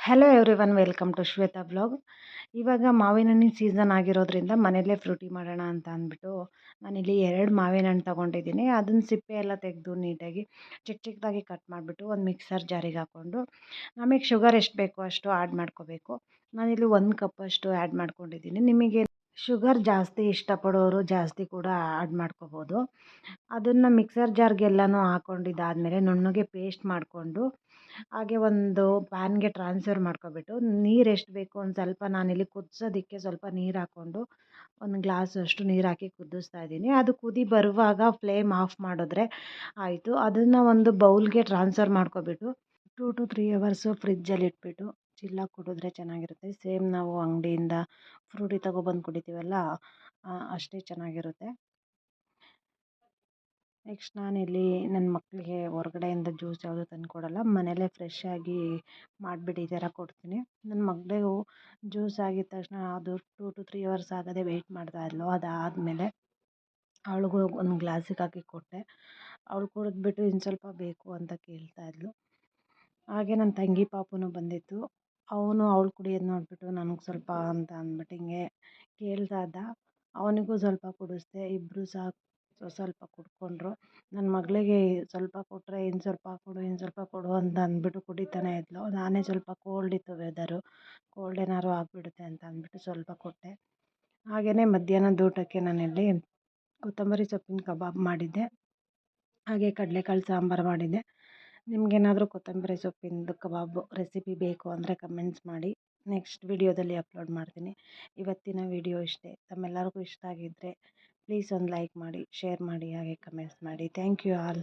Hello everyone, welcome to Shweta blog. ಇವಾಗ ಮಾವಿನ ಹಣ್ಣಿನ ಸೀಸನ್ ಆಗಿರೋದ್ರಿಂದ ಮನೆಯಲ್ಲೇ ಫ್ರೂಟಿ ಮಾಡೋಣ ಅಂತ ಅಂದ್ಬಿಟ್ಟು ನಾನಿಲ್ಲಿ 2 ಮಾವಿನ ಹಣ್ಣು ತೊಗೊಂಡಿದ್ದೀನಿ. ಅದನ್ನ ಸಿಪ್ಪೆ ಎಲ್ಲ ತೆಗೆದು ನೀಟಾಗಿ ಚಿಕ್ಕ ಚಿಕ್ಕದಾಗಿ ಕಟ್ ಮಾಡಿಬಿಟ್ಟು ಒಂದು ಮಿಕ್ಸರ್ ಜಾರಿಗೆ ಹಾಕ್ಕೊಂಡು ನಮಗೆ ಶುಗರ್ ಎಷ್ಟು ಬೇಕೋ ಅಷ್ಟು ಆ್ಯಡ್ ಮಾಡ್ಕೋಬೇಕು. ನಾನಿಲ್ಲಿ 1 ಕಪ್ಪಷ್ಟು ಆ್ಯಡ್ ಮಾಡ್ಕೊಂಡಿದ್ದೀನಿ. ನಿಮಗೆ ಶುಗರ್ ಜಾಸ್ತಿ ಇಷ್ಟಪಡೋರು ಜಾಸ್ತಿ ಕೂಡ ಆ್ಯಡ್ ಮಾಡ್ಕೋಬೋದು. ಅದನ್ನು ಮಿಕ್ಸರ್ ಜಾರ್ಗೆಲ್ಲನೂ ಹಾಕ್ಕೊಂಡಿದ್ದಾದಮೇಲೆ ನುಣ್ಣಗೆ ಪೇಸ್ಟ್ ಮಾಡಿಕೊಂಡು ಹಾಗೆ ಒಂದು ಪ್ಯಾನ್ಗೆ ಟ್ರಾನ್ಸ್ಫರ್ ಮಾಡ್ಕೊಬಿಟ್ಟು ನೀರು ಎಷ್ಟು ಬೇಕು ಒಂದು ಸ್ವಲ್ಪ ನಾನಿಲ್ಲಿ ಕುದಿಸೋದಕ್ಕೆ ಸ್ವಲ್ಪ ನೀರು ಹಾಕ್ಕೊಂಡು ಒಂದು ಗ್ಲಾಸಷ್ಟು ನೀರು ಹಾಕಿ ಕುದಿಸ್ತಾ ಇದ್ದೀನಿ. ಅದು ಕುದಿ ಬರುವಾಗ ಫ್ಲೇಮ್ ಆಫ್ ಮಾಡಿದ್ರೆ ಆಯಿತು. ಅದನ್ನು ಒಂದು ಬೌಲ್ಗೆ ಟ್ರಾನ್ಸ್ಫರ್ ಮಾಡ್ಕೊಬಿಟ್ಟು 2 to 3 ಅವರ್ಸು ಫ್ರಿಜ್ಜಲ್ಲಿ ಇಟ್ಬಿಟ್ಟು ಚಿಲ್ಲಾಗಿ ಕುಡಿದ್ರೆ ಚೆನ್ನಾಗಿರುತ್ತೆ. ಸೇಮ್ ನಾವು ಅಂಗಡಿಯಿಂದ ಫ್ರೂಟಿ ತೊಗೊಬಂದು ಕುಡಿತೀವಲ್ಲ ಅಷ್ಟೇ ಚೆನ್ನಾಗಿರುತ್ತೆ. ನೆಕ್ಸ್ಟ್ ನಾನಿಲ್ಲಿ ನನ್ನ ಮಕ್ಕಳಿಗೆ ಹೊರಗಡೆಯಿಂದ ಜ್ಯೂಸ್ ಯಾವುದೂ ತಂದು ಕೊಡಲ್ಲ, ಮನೇಲೇ ಫ್ರೆಶ್ಶಾಗಿ ಮಾಡಿಬಿಟ್ಟು ಈ ಥರ ಕೊಡ್ತೀನಿ. ನನ್ನ ಮಗಳಿಗೂ ಜ್ಯೂಸ್ ಆಗಿದ ತಕ್ಷಣ ಅದು 2 to 3 ಅವರ್ಸ್ ಆಗೋದೇ ವೆಯ್ಟ್ ಮಾಡ್ತಾಯಿದ್ಲು. ಅದಾದಮೇಲೆ ಅವಳಿಗೂ ಒಂದು ಗ್ಲಾಸಿಗೆ ಹಾಕಿ ಕೊಟ್ಟೆ. ಅವಳು ಕುಡಿದ್ಬಿಟ್ಟು ಇನ್ನು ಸ್ವಲ್ಪ ಬೇಕು ಅಂತ ಕೇಳ್ತಾಯಿದ್ಲು. ಹಾಗೆ ನನ್ನ ತಂಗಿ ಪಾಪುನೂ ಬಂದಿತ್ತು. ಅವನು ಅವಳು ಕುಡಿಯೋದು ನೋಡಿಬಿಟ್ಟು ನನಗೆ ಸ್ವಲ್ಪ ಅಂತ ಅಂದ್ಬಿಟ್ಟು ಹಿಂಗೆ ಕೇಳ್ತಾ ಇದ್ದ. ಅವನಿಗೂ ಸ್ವಲ್ಪ ಕುಡಿಸ್ದೆ. ಇಬ್ಬರು ಸಾಕು ಸ್ವಲ್ಪ ಕುಡ್ಕೊಂಡ್ರು. ನನ್ನ ಮಗಳಿಗೆ ಸ್ವಲ್ಪ ಕೊಟ್ಟರೆ ಇನ್ನು ಸ್ವಲ್ಪ ಕೊಡು, ಇನ್ನು ಸ್ವಲ್ಪ ಕೊಡು ಅಂತ ಅಂದ್ಬಿಟ್ಟು ಕುಡಿತಾನೆ ಇದ್ಲು. ನಾನೇ ಸ್ವಲ್ಪ ಕೋಲ್ಡ್ ಇತ್ತು ವೆದರು, ಕೋಲ್ಡ್ ಏನಾದ್ರು ಆಗಿಬಿಡುತ್ತೆ ಅಂತ ಅಂದ್ಬಿಟ್ಟು ಸ್ವಲ್ಪ ಕೊಟ್ಟೆ. ಹಾಗೆಯೇ ಮಧ್ಯಾಹ್ನದ ಊಟಕ್ಕೆ ನಾನಿಲ್ಲಿ ಕೊತ್ತಂಬರಿ ಸೊಪ್ಪಿನ ಕಬಾಬ್ ಮಾಡಿದ್ದೆ, ಹಾಗೆ ಕಡಲೆಕಾಳು ಸಾಂಬಾರು ಮಾಡಿದ್ದೆ. ನಿಮಗೇನಾದರೂ ಕೊತ್ತಂಬರಿ ಸೊಪ್ಪಿಂದು ಕಬಾಬು ರೆಸಿಪಿ ಬೇಕು ಅಂದರೆ ಕಮೆಂಟ್ಸ್ ಮಾಡಿ, ನೆಕ್ಸ್ಟ್ ವಿಡಿಯೋದಲ್ಲಿ ಅಪ್ಲೋಡ್ ಮಾಡ್ತೀನಿ. ಇವತ್ತಿನ ವಿಡಿಯೋ ಇಷ್ಟೇ. ತಮ್ಮೆಲ್ಲರಿಗೂ ಇಷ್ಟ ಆಗಿದ್ದರೆ ಪ್ಲೀಸ್ ಒಂದು ಲೈಕ್ ಮಾಡಿ, ಶೇರ್ ಮಾಡಿ, ಹಾಗೆ ಕಮೆಂಟ್ಸ್ ಮಾಡಿ. Thank you all.